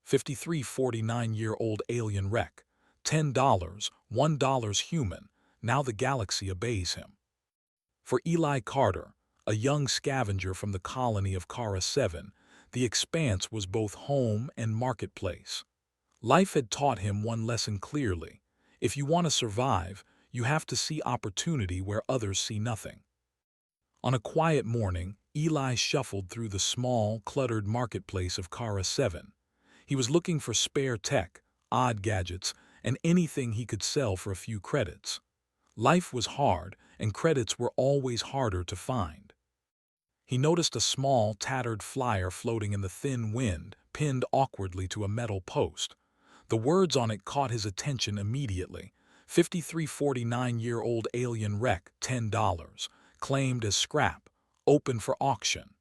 5349-year-old alien wreck. $10, $1 human. Now the galaxy obeys him. For Eli Carter, a young scavenger from the colony of Kara 7, the expanse was both home and marketplace. Life had taught him one lesson clearly. If you want to survive, you have to see opportunity where others see nothing. On a quiet morning, Eli shuffled through the small, cluttered marketplace of Kara 7. He was looking for spare tech, odd gadgets, and anything he could sell for a few credits. Life was hard, and credits were always harder to find. He noticed a small, tattered flyer floating in the thin wind, pinned awkwardly to a metal post. The words on it caught his attention immediately. 5349-year-old alien wreck, $10, claimed as scrap, open for auction.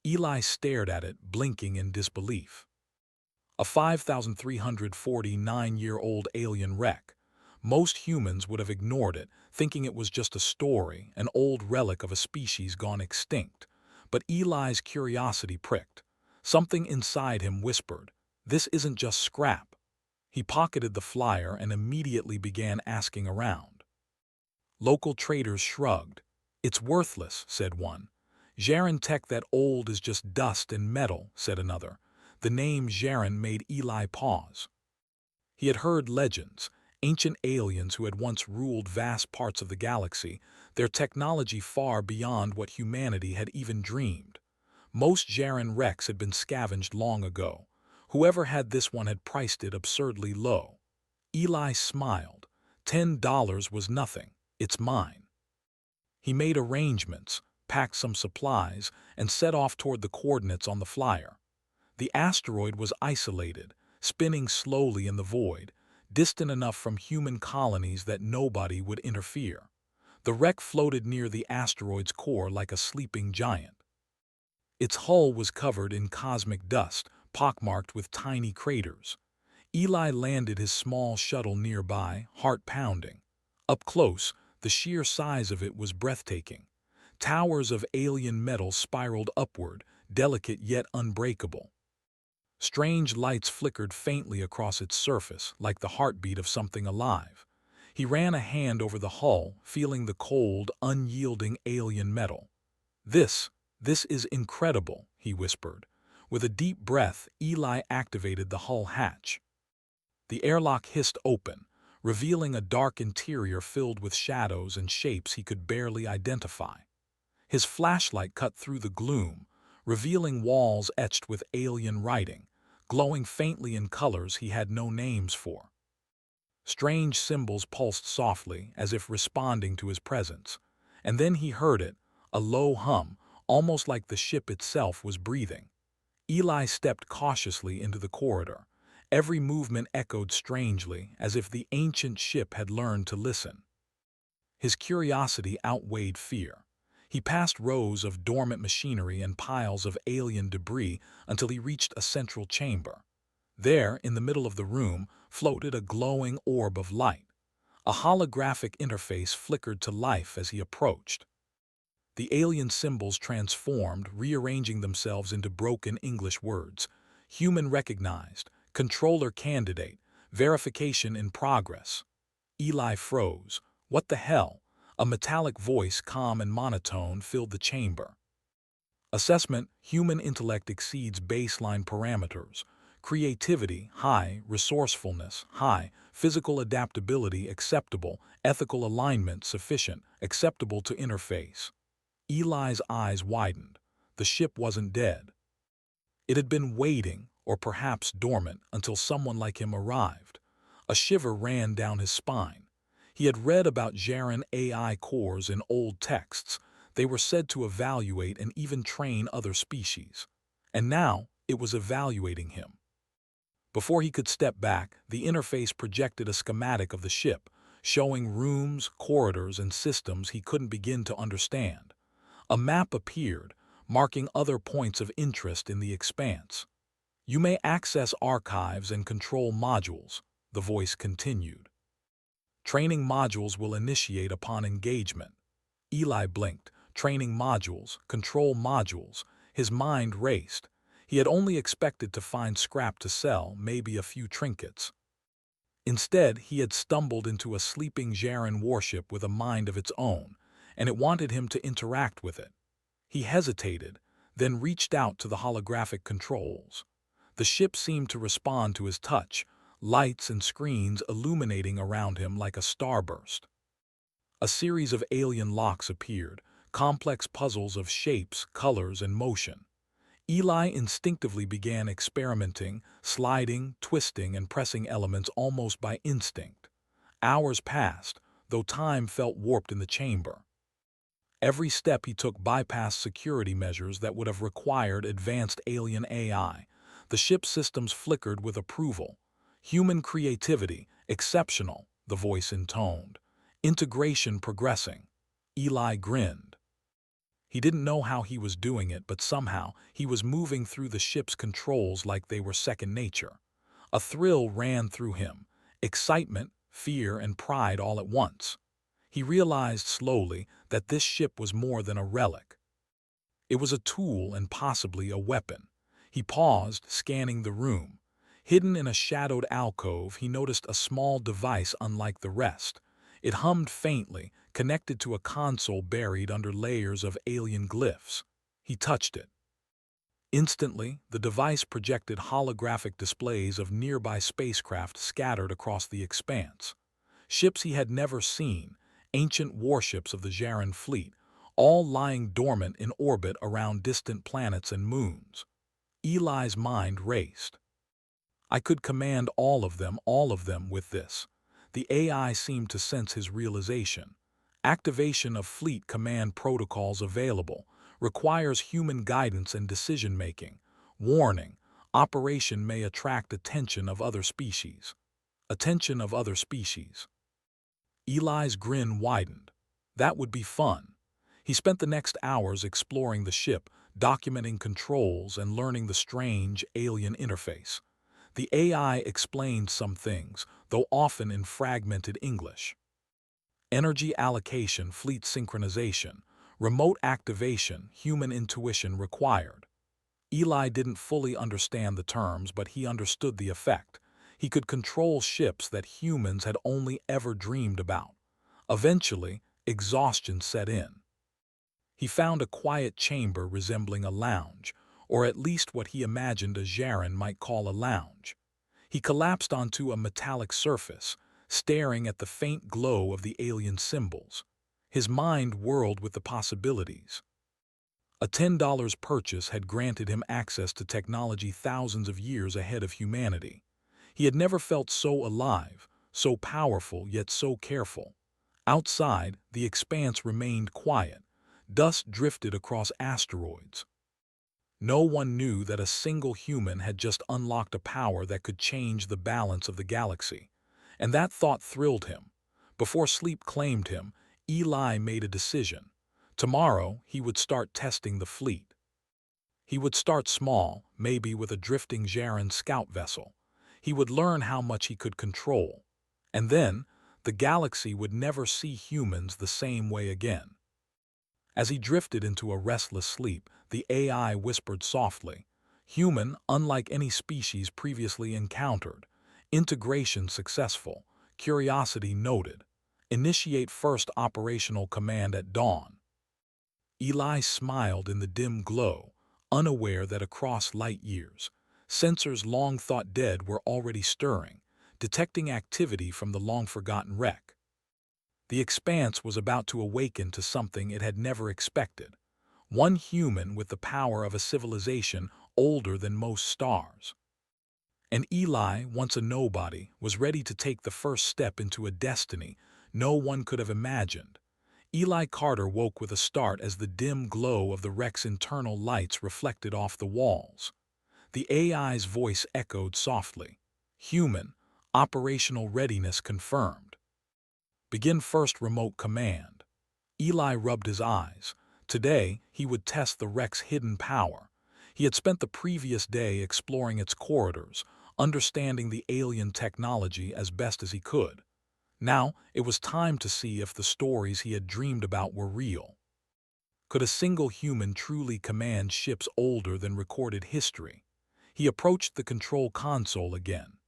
Eli stared at it, blinking in disbelief. A 5,349-year-old alien wreck. Most humans would have ignored it, thinking it was just a story, an old relic of a species gone extinct. But Eli's curiosity pricked. Something inside him whispered, "This isn't just scrap." He pocketed the flyer and immediately began asking around. Local traders shrugged. "It's worthless," said one. "Jaren tech that old is just dust and metal," said another. The name Jaren made Eli pause. He had heard legends, ancient aliens who had once ruled vast parts of the galaxy, their technology far beyond what humanity had even dreamed. Most Jaren wrecks had been scavenged long ago. Whoever had this one had priced it absurdly low. Eli smiled. $10 was nothing. It's mine. He made arrangements, packed some supplies, and set off toward the coordinates on the flyer. The asteroid was isolated, spinning slowly in the void, distant enough from human colonies that nobody would interfere. The wreck floated near the asteroid's core like a sleeping giant. Its hull was covered in cosmic dust, pockmarked with tiny craters. Eli landed his small shuttle nearby, heart pounding. Up close, the sheer size of it was breathtaking. Towers of alien metal spiraled upward, delicate yet unbreakable. Strange lights flickered faintly across its surface, like the heartbeat of something alive. He ran a hand over the hull, feeling the cold, unyielding alien metal. This is incredible," he whispered. With a deep breath, Eli activated the hull hatch. The airlock hissed open, revealing a dark interior filled with shadows and shapes he could barely identify. His flashlight cut through the gloom, revealing walls etched with alien writing, glowing faintly in colors he had no names for. Strange symbols pulsed softly, as if responding to his presence. And then he heard it, a low hum, almost like the ship itself was breathing. Eli stepped cautiously into the corridor. Every movement echoed strangely, as if the ancient ship had learned to listen. His curiosity outweighed fear. He passed rows of dormant machinery and piles of alien debris until he reached a central chamber. There, in the middle of the room, floated a glowing orb of light. A holographic interface flickered to life as he approached. The alien symbols transformed, rearranging themselves into broken English words. Human recognized, controller candidate, verification in progress. Eli froze. What the hell? A metallic voice, calm and monotone, filled the chamber. Assessment: human intellect exceeds baseline parameters. Creativity, high. Resourcefulness, high. Physical adaptability, acceptable. Ethical alignment, sufficient. Acceptable to interface. Eli's eyes widened. The ship wasn't dead. It had been waiting, or perhaps dormant, until someone like him arrived. A shiver ran down his spine. He had read about Jaren AI cores in old texts. They were said to evaluate and even train other species. And now, it was evaluating him. Before he could step back, the interface projected a schematic of the ship, showing rooms, corridors, and systems he couldn't begin to understand. A map appeared, marking other points of interest in the expanse. "You may access archives and control modules," the voice continued. "Training modules will initiate upon engagement." Eli blinked. Training modules, control modules. His mind raced. He had only expected to find scrap to sell, maybe a few trinkets. Instead, he had stumbled into a sleeping Jaren warship with a mind of its own, and it wanted him to interact with it. He hesitated, then reached out to the holographic controls. The ship seemed to respond to his touch, lights and screens illuminating around him like a starburst. A series of alien locks appeared, complex puzzles of shapes, colors, and motion. Eli instinctively began experimenting, sliding, twisting, and pressing elements almost by instinct. Hours passed, though time felt warped in the chamber. Every step he took bypassed security measures that would have required advanced alien AI. The ship's systems flickered with approval. Human creativity, exceptional, the voice intoned. Integration progressing. Eli grinned. He didn't know how he was doing it, but somehow he was moving through the ship's controls like they were second nature. A thrill ran through him, excitement, fear, and pride all at once. He realized slowly that this ship was more than a relic. It was a tool and possibly a weapon. He paused, scanning the room. Hidden in a shadowed alcove, he noticed a small device unlike the rest. It hummed faintly, connected to a console buried under layers of alien glyphs. He touched it. Instantly, the device projected holographic displays of nearby spacecraft scattered across the expanse. Ships he had never seen, ancient warships of the Jaren fleet, all lying dormant in orbit around distant planets and moons. Eli's mind raced. I could command all of them with this. The AI seemed to sense his realization. Activation of fleet command protocols available. Requires human guidance and decision-making. Warning: operation may attract attention of other species. Attention of other species. Eli's grin widened. That would be fun. He spent the next hours exploring the ship, documenting controls and learning the strange, alien interface. The AI explained some things, though often in fragmented English. Energy allocation, fleet synchronization, remote activation, human intuition required. Eli didn't fully understand the terms, but he understood the effect. He could control ships that humans had only ever dreamed about. Eventually, exhaustion set in. He found a quiet chamber resembling a lounge, or at least what he imagined a Jaren might call a lounge. He collapsed onto a metallic surface, staring at the faint glow of the alien symbols. His mind whirled with the possibilities. A $10 purchase had granted him access to technology thousands of years ahead of humanity. He had never felt so alive, so powerful, yet so careful. Outside, the expanse remained quiet. Dust drifted across asteroids. No one knew that a single human had just unlocked a power that could change the balance of the galaxy. And that thought thrilled him. Before sleep claimed him, Eli made a decision. Tomorrow, he would start testing the fleet. He would start small, maybe with a drifting Jaren scout vessel. He would learn how much he could control. And then, the galaxy would never see humans the same way again. As he drifted into a restless sleep, the AI whispered softly, "Human, unlike any species previously encountered. Integration successful. Curiosity noted. Initiate first operational command at dawn." Eli smiled in the dim glow, unaware that across light years, sensors long thought dead were already stirring, detecting activity from the long-forgotten wreck. The expanse was about to awaken to something it had never expected. One human with the power of a civilization older than most stars. And Eli, once a nobody, was ready to take the first step into a destiny no one could have imagined. Eli Carter woke with a start as the dim glow of the wreck's internal lights reflected off the walls. The AI's voice echoed softly. "Human, operational readiness confirmed. Begin first remote command." Eli rubbed his eyes. Today, he would test the wreck's hidden power. He had spent the previous day exploring its corridors, understanding the alien technology as best as he could. Now, it was time to see if the stories he had dreamed about were real. Could a single human truly command ships older than recorded history? He approached the control console again.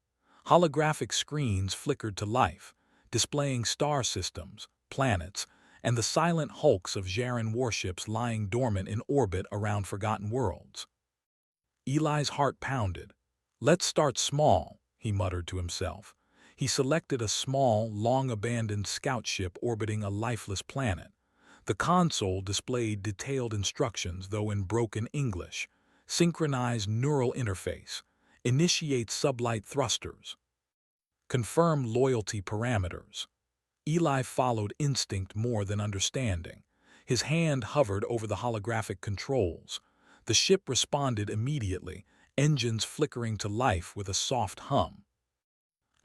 Holographic screens flickered to life, displaying star systems, planets, and the silent hulks of Jaren warships lying dormant in orbit around forgotten worlds. Eli's heart pounded. "Let's start small," he muttered to himself. He selected a small, long-abandoned scout ship orbiting a lifeless planet. The console displayed detailed instructions, though in broken English. Synchronize neural interface. Initiate sublight thrusters. Confirm loyalty parameters. Eli followed instinct more than understanding. His hand hovered over the holographic controls. The ship responded immediately, engines flickering to life with a soft hum.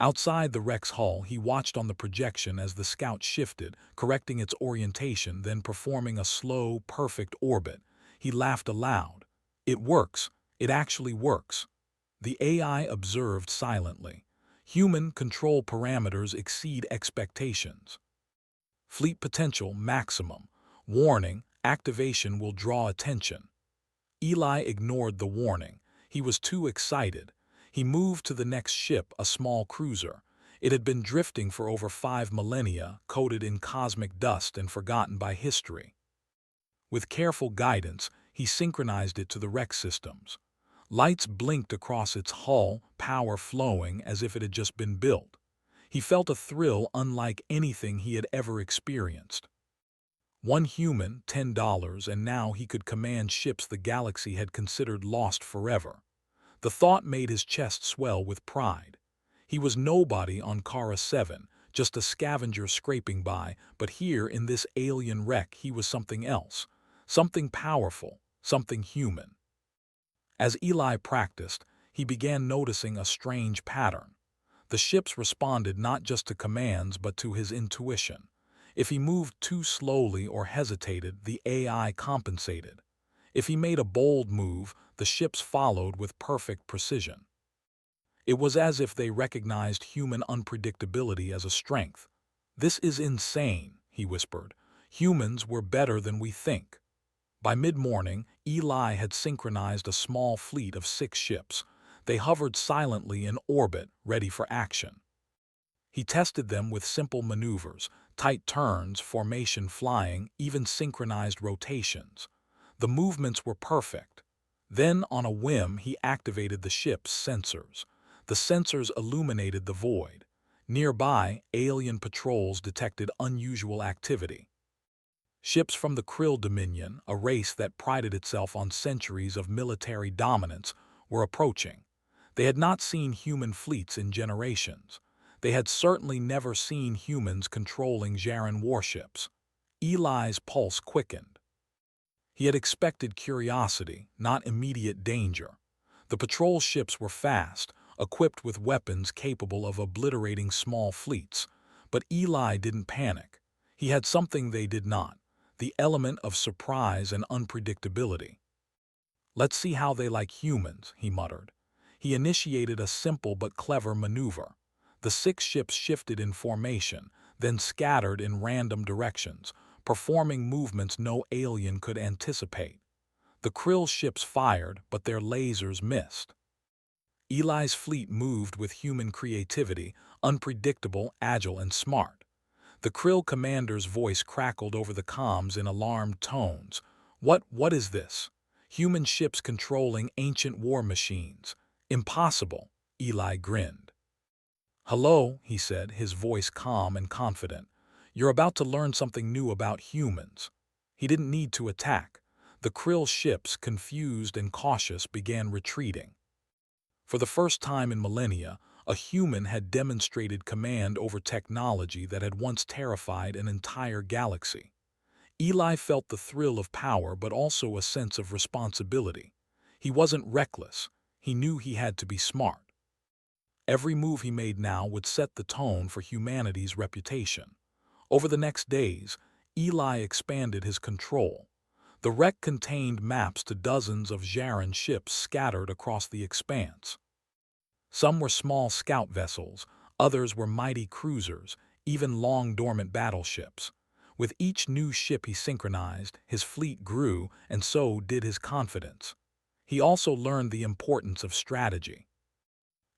Outside the wreck's hull, he watched on the projection as the scout shifted, correcting its orientation, then performing a slow, perfect orbit. He laughed aloud. "It works. It actually works." The AI observed silently. Human control parameters exceed expectations. Fleet potential maximum. Warning, activation will draw attention. Eli ignored the warning. He was too excited. He moved to the next ship, a small cruiser. It had been drifting for over 5 millennia, coated in cosmic dust and forgotten by history. With careful guidance, he synchronized it to the wreck systems. Lights blinked across its hull, power flowing as if it had just been built. He felt a thrill unlike anything he had ever experienced. One human, $10, and now he could command ships the galaxy had considered lost forever. The thought made his chest swell with pride. He was nobody on Kara 7, just a scavenger scraping by, but here in this alien wreck he was something else. Something powerful, something human. As Eli practiced, he began noticing a strange pattern. The ships responded not just to commands but to his intuition. If he moved too slowly or hesitated, the AI compensated. If he made a bold move, the ships followed with perfect precision. It was as if they recognized human unpredictability as a strength. "This is insane," he whispered. "Humans were better than we think." By mid-morning, Eli had synchronized a small fleet of 6 ships. They hovered silently in orbit, ready for action. He tested them with simple maneuvers, tight turns, formation flying, even synchronized rotations. The movements were perfect. Then, on a whim, he activated the ship's sensors. The sensors illuminated the void. Nearby, alien patrols detected unusual activity. Ships from the Krill Dominion, a race that prided itself on centuries of military dominance, were approaching. They had not seen human fleets in generations. They had certainly never seen humans controlling Jaren warships. Eli's pulse quickened. He had expected curiosity, not immediate danger. The patrol ships were fast, equipped with weapons capable of obliterating small fleets. But Eli didn't panic. He had something they did not: the element of surprise and unpredictability. "Let's see how they like humans," he muttered. He initiated a simple but clever maneuver. The 6 ships shifted in formation, then scattered in random directions, performing movements no alien could anticipate. The Krill ships fired, but their lasers missed. Eli's fleet moved with human creativity, unpredictable, agile, and smart. The Krill commander's voice crackled over the comms in alarmed tones. What is this? Human ships controlling ancient war machines. Impossible." Eli grinned. "Hello," he said, his voice calm and confident. "You're about to learn something new about humans." He didn't need to attack. The Krill ships, confused and cautious, began retreating. For the first time in millennia, a human had demonstrated command over technology that had once terrified an entire galaxy. Eli felt the thrill of power but also a sense of responsibility. He wasn't reckless. He knew he had to be smart. Every move he made now would set the tone for humanity's reputation. Over the next days, Eli expanded his control. The wreck contained maps to dozens of Jaren ships scattered across the expanse. Some were small scout vessels, others were mighty cruisers, even long-dormant battleships. With each new ship he synchronized, his fleet grew, and so did his confidence. He also learned the importance of strategy.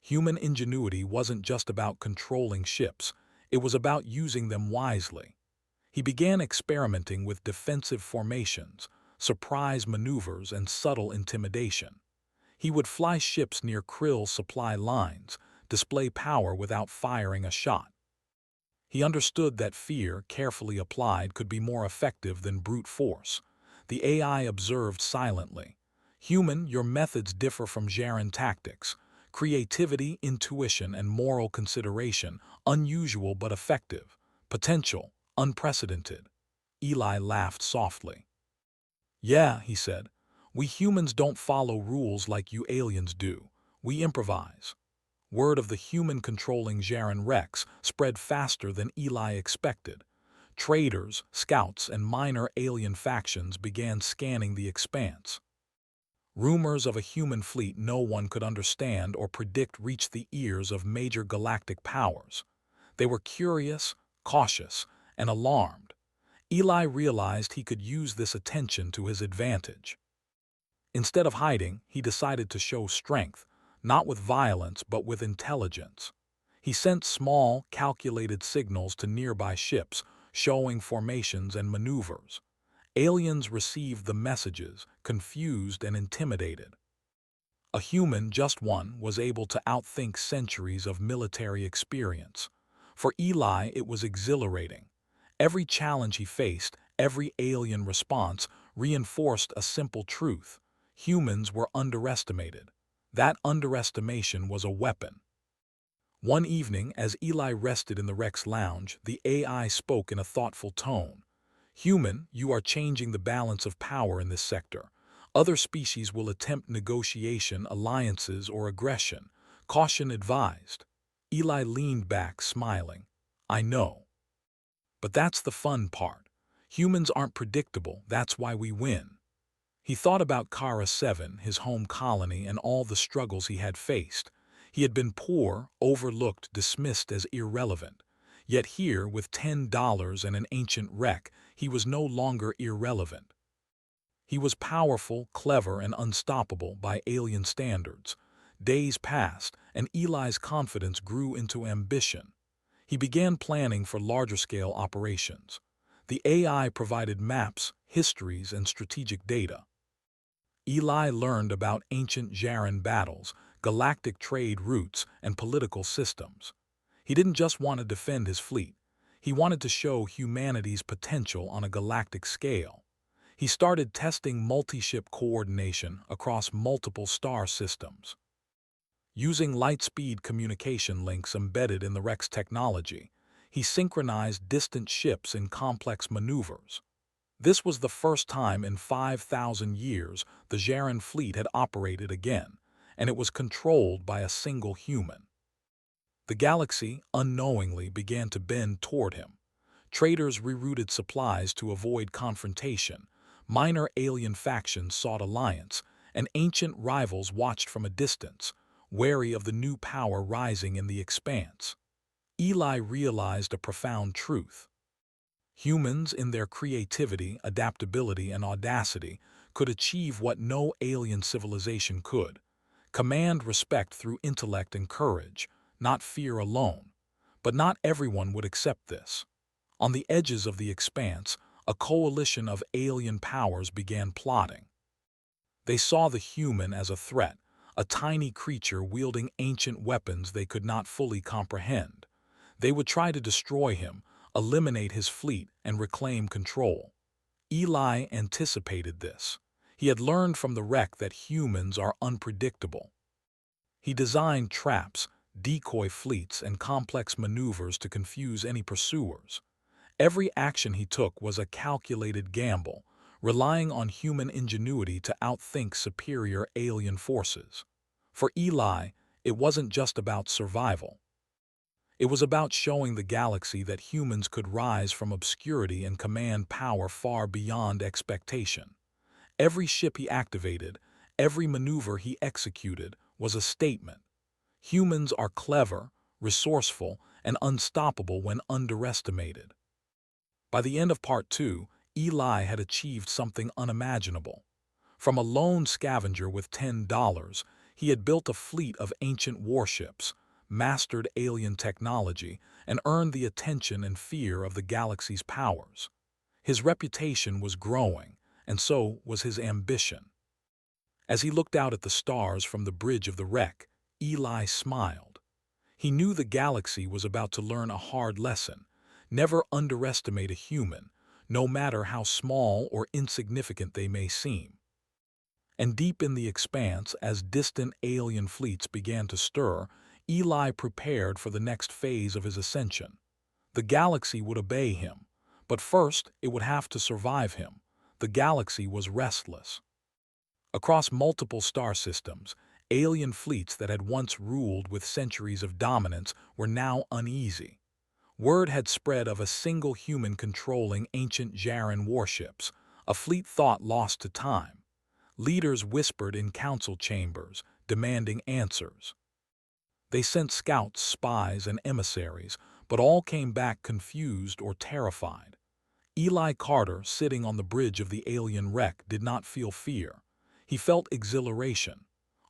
Human ingenuity wasn't just about controlling ships, it was about using them wisely. He began experimenting with defensive formations, surprise maneuvers, and subtle intimidation. He would fly ships near krill supply lines, display power without firing a shot. He understood that fear, carefully applied, could be more effective than brute force. The AI observed silently. Human, your methods differ from Jaren tactics. Creativity, intuition, and moral consideration, unusual but effective. Potential, unprecedented. Eli laughed softly. Yeah, he said, we humans don't follow rules like you aliens do. We improvise. Word of the human controlling Jaren Rex spread faster than Eli expected. Traders, scouts, and minor alien factions began scanning the expanse. Rumors of a human fleet no one could understand or predict reached the ears of major galactic powers. They were curious, cautious, and alarmed. Eli realized he could use this attention to his advantage. Instead of hiding, he decided to show strength, not with violence but with intelligence. He sent small, calculated signals to nearby ships, showing formations and maneuvers. Aliens received the messages, confused and intimidated. A human, just one, was able to outthink centuries of military experience. For Eli, it was exhilarating. Every challenge he faced, every alien response, reinforced a simple truth. Humans were underestimated. That underestimation was a weapon. One evening, as Eli rested in the Rex lounge, the AI spoke in a thoughtful tone. Human, you are changing the balance of power in this sector. Other species will attempt negotiation, alliances, or aggression. Caution advised. Eli leaned back, smiling. I know. But that's the fun part. Humans aren't predictable, that's why we win. He thought about Kara 7, his home colony, and all the struggles he had faced. He had been poor, overlooked, dismissed as irrelevant. Yet here, with $10 and an ancient wreck, he was no longer irrelevant. He was powerful, clever, and unstoppable by alien standards. Days passed, and Eli's confidence grew into ambition. He began planning for larger-scale operations. The AI provided maps, histories, and strategic data. Eli learned about ancient Jaren battles, galactic trade routes, and political systems. He didn't just want to defend his fleet. He wanted to show humanity's potential on a galactic scale. He started testing multi-ship coordination across multiple star systems. Using light-speed communication links embedded in the Rex technology, he synchronized distant ships in complex maneuvers. This was the first time in 5,000 years the Jaren fleet had operated again, and it was controlled by a single human. The galaxy, unknowingly, began to bend toward him. Traders rerouted supplies to avoid confrontation, minor alien factions sought alliance, and ancient rivals watched from a distance, wary of the new power rising in the expanse. Eli realized a profound truth. Humans, in their creativity, adaptability, and audacity, could achieve what no alien civilization could. Command respect through intellect and courage, not fear alone. But not everyone would accept this. On the edges of the expanse, a coalition of alien powers began plotting. They saw the human as a threat, a tiny creature wielding ancient weapons they could not fully comprehend. They would try to destroy him, eliminate his fleet, and reclaim control. Eli anticipated this. He had learned from the wreck that humans are unpredictable. He designed traps, decoy fleets, and complex maneuvers to confuse any pursuers. Every action he took was a calculated gamble, relying on human ingenuity to outthink superior alien forces. For Eli, it wasn't just about survival. It was about showing the galaxy that humans could rise from obscurity and command power far beyond expectation. Every ship he activated, every maneuver he executed, was a statement. Humans are clever, resourceful, and unstoppable when underestimated. By the end of Part 2, Eli had achieved something unimaginable. From a lone scavenger with $10, he had built a fleet of ancient warships, mastered alien technology, and earned the attention and fear of the galaxy's powers. His reputation was growing, and so was his ambition. As he looked out at the stars from the bridge of the wreck, Eli smiled. He knew the galaxy was about to learn a hard lesson. Never underestimate a human, no matter how small or insignificant they may seem. And deep in the expanse, as distant alien fleets began to stir, Eli prepared for the next phase of his ascension. The galaxy would obey him, but first it would have to survive him. The galaxy was restless. Across multiple star systems, alien fleets that had once ruled with centuries of dominance were now uneasy. Word had spread of a single human controlling ancient Jaren warships, a fleet thought lost to time. Leaders whispered in council chambers, demanding answers. They sent scouts, spies, and emissaries, but all came back confused or terrified. Eli Carter, sitting on the bridge of the alien wreck, did not feel fear. He felt exhilaration.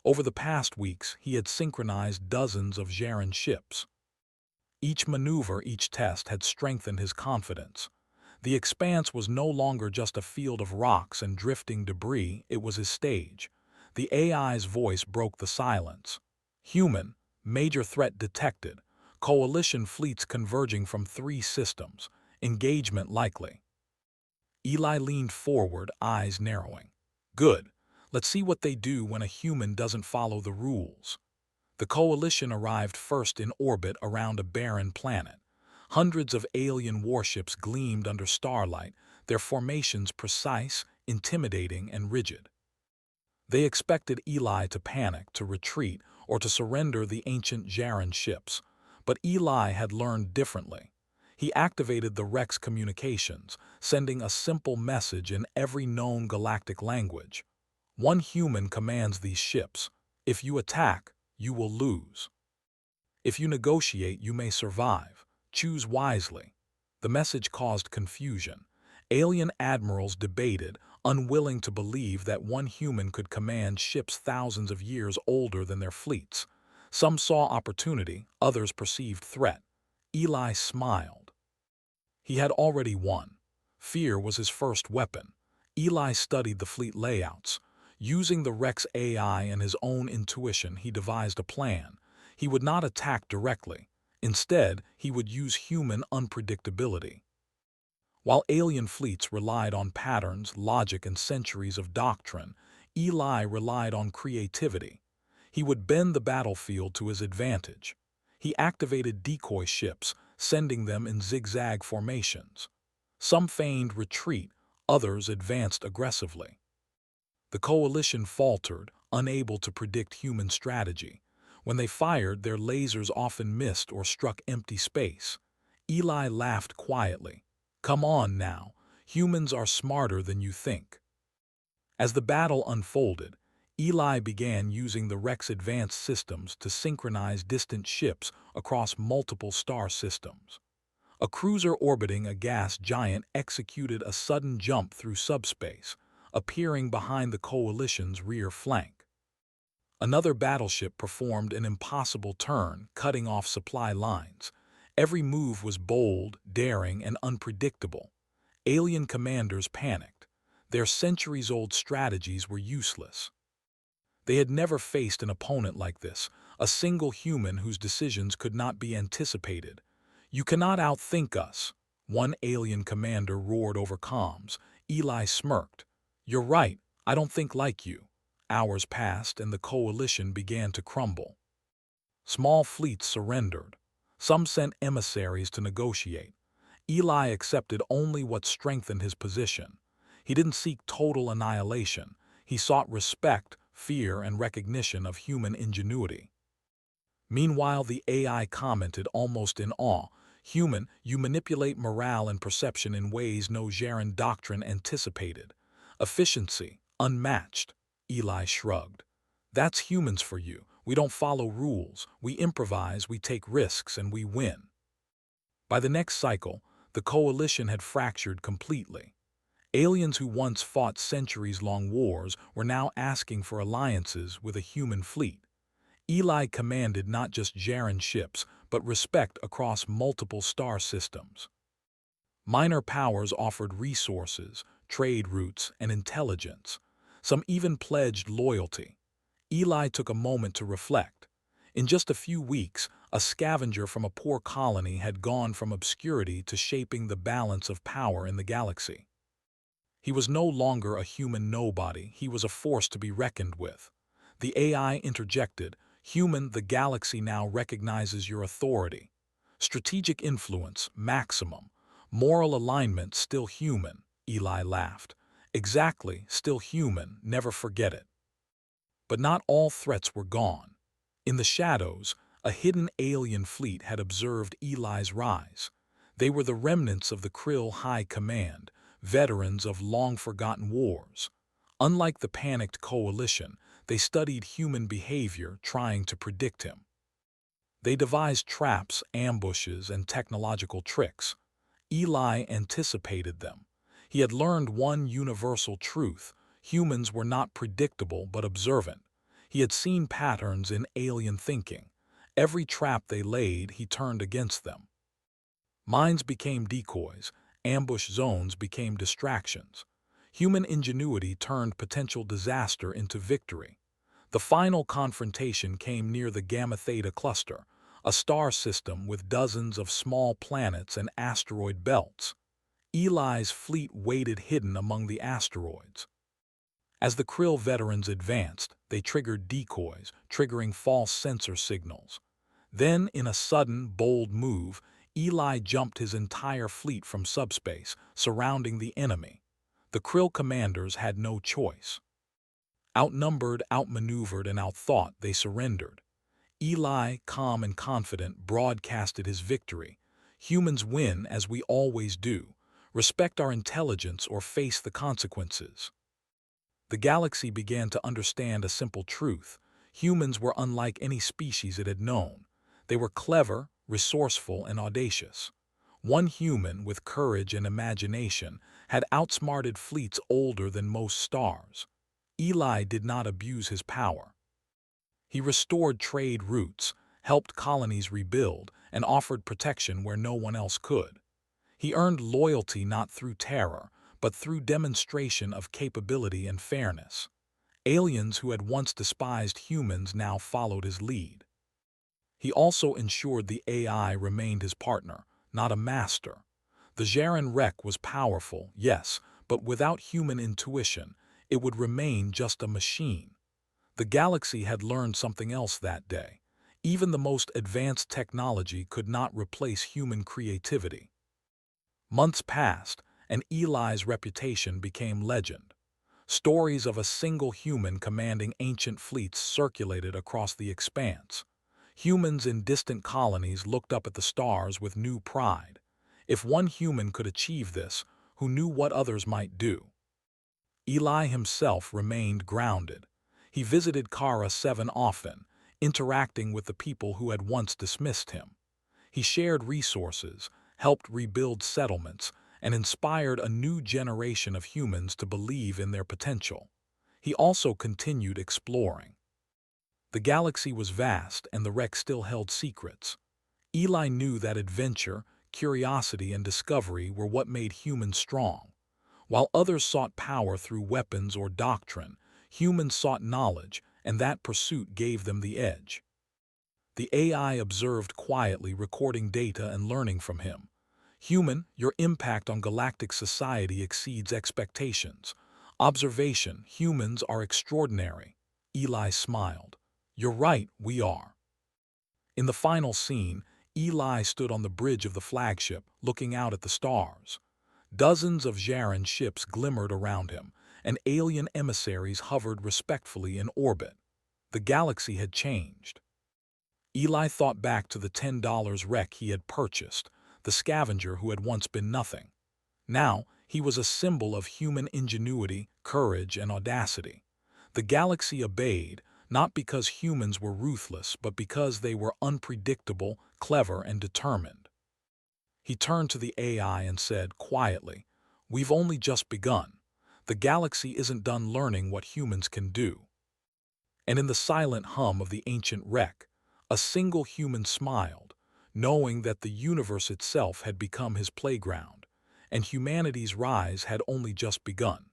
Over the past weeks, he had synchronized dozens of Jaren ships. Each maneuver, each test had strengthened his confidence. The expanse was no longer just a field of rocks and drifting debris, it was his stage. The AI's voice broke the silence. Human, major threat detected. Coalition fleets converging from 3 systems. Engagement likely. Eli leaned forward, eyes narrowing. Good. Let's see what they do when a human doesn't follow the rules. The coalition arrived first in orbit around a barren planet. Hundreds of alien warships gleamed under starlight, their formations precise, intimidating, and rigid. They expected Eli to panic, to retreat, or to surrender the ancient Jaren ships. But Eli had learned differently. He activated the wreck's communications, sending a simple message in every known galactic language. One human commands these ships. If you attack, you will lose. If you negotiate, you may survive. Choose wisely. The message caused confusion. Alien admirals debated, unwilling to believe that one human could command ships thousands of years older than their fleets. Some saw opportunity, others perceived threat. Eli smiled. He had already won. Fear was his first weapon. Eli studied the fleet layouts. Using the wreck's AI and his own intuition, he devised a plan. He would not attack directly. Instead, he would use human unpredictability. While alien fleets relied on patterns, logic, and centuries of doctrine, Eli relied on creativity. He would bend the battlefield to his advantage. He activated decoy ships, sending them in zigzag formations. Some feigned retreat, others advanced aggressively. The coalition faltered, unable to predict human strategy. When they fired, their lasers often missed or struck empty space. Eli laughed quietly. Come on now, humans are smarter than you think. As the battle unfolded, Eli began using the wreck's advanced systems to synchronize distant ships across multiple star systems. A cruiser orbiting a gas giant executed a sudden jump through subspace, appearing behind the coalition's rear flank. Another battleship performed an impossible turn, cutting off supply lines. Every move was bold, daring, and unpredictable. Alien commanders panicked. Their centuries-old strategies were useless. They had never faced an opponent like this, a single human whose decisions could not be anticipated. You cannot outthink us, one alien commander roared over comms. Eli smirked. You're right, I don't think like you. Hours passed and the coalition began to crumble. Small fleets surrendered. Some sent emissaries to negotiate. Eli accepted only what strengthened his position. He didn't seek total annihilation. He sought respect, fear, and recognition of human ingenuity. Meanwhile, the AI commented almost in awe, Human, you manipulate morale and perception in ways no Jaren doctrine anticipated. Efficiency, unmatched. Eli shrugged. That's humans for you. We don't follow rules. We improvise, we take risks, and we win. By the next cycle, the coalition had fractured completely. Aliens who once fought centuries-long wars were now asking for alliances with a human fleet. Eli commanded not just Jaren ships, but respect across multiple star systems. Minor powers offered resources, trade routes, and intelligence. Some even pledged loyalty. Eli took a moment to reflect. In just a few weeks, a scavenger from a poor colony had gone from obscurity to shaping the balance of power in the galaxy. He was no longer a human nobody, he was a force to be reckoned with. The AI interjected, "Human, the galaxy now recognizes your authority. Strategic influence, maximum. Moral alignment, still human." Eli laughed. "Exactly, still human, never forget it." But not all threats were gone. In the shadows, a hidden alien fleet had observed Eli's rise. They were the remnants of the Krill High Command, veterans of long-forgotten wars. Unlike the panicked coalition, they studied human behavior, trying to predict him. They devised traps, ambushes, and technological tricks. Eli anticipated them. He had learned one universal truth: humans were not predictable but observant. He had seen patterns in alien thinking. Every trap they laid, he turned against them. Mines became decoys, ambush zones became distractions. Human ingenuity turned potential disaster into victory. The final confrontation came near the Gamma Theta cluster, a star system with dozens of small planets and asteroid belts. Eli's fleet waited hidden among the asteroids. As the Krill veterans advanced, they triggered decoys, triggering false sensor signals. Then, in a sudden, bold move, Eli jumped his entire fleet from subspace, surrounding the enemy. The Krill commanders had no choice. Outnumbered, outmaneuvered, and outthought, they surrendered. Eli, calm and confident, broadcasted his victory. "Humans win, as we always do. Respect our intelligence or face the consequences." The galaxy began to understand a simple truth: humans were unlike any species it had known. They were clever, resourceful, and audacious. One human, with courage and imagination, had outsmarted fleets older than most stars. Eli did not abuse his power. He restored trade routes, helped colonies rebuild, and offered protection where no one else could. He earned loyalty not through terror, but through demonstration of capability and fairness. Aliens who had once despised humans now followed his lead. He also ensured the AI remained his partner, not a master. The Jaren wreck was powerful, yes, but without human intuition, it would remain just a machine. The galaxy had learned something else that day. Even the most advanced technology could not replace human creativity. Months passed, and Eli's reputation became legend. Stories of a single human commanding ancient fleets circulated across the expanse. Humans in distant colonies looked up at the stars with new pride. If one human could achieve this, who knew what others might do? Eli himself remained grounded. He visited Kara 7 often, interacting with the people who had once dismissed him. He shared resources, helped rebuild settlements, and inspired a new generation of humans to believe in their potential. He also continued exploring. The galaxy was vast, and the wreck still held secrets. Eli knew that adventure, curiosity, and discovery were what made humans strong. While others sought power through weapons or doctrine, humans sought knowledge, and that pursuit gave them the edge. The AI observed quietly, recording data and learning from him. "Human, your impact on galactic society exceeds expectations. Observation: humans are extraordinary." Eli smiled. "You're right, we are." In the final scene, Eli stood on the bridge of the flagship, looking out at the stars. Dozens of Jaren ships glimmered around him, and alien emissaries hovered respectfully in orbit. The galaxy had changed. Eli thought back to the $10 wreck he had purchased, the scavenger who had once been nothing. Now, he was a symbol of human ingenuity, courage, and audacity. The galaxy obeyed, not because humans were ruthless, but because they were unpredictable, clever, and determined. He turned to the AI and said quietly, We've only just begun. The galaxy isn't done learning what humans can do. And in the silent hum of the ancient wreck, a single human smiled, knowing that the universe itself had become his playground, and humanity's rise had only just begun.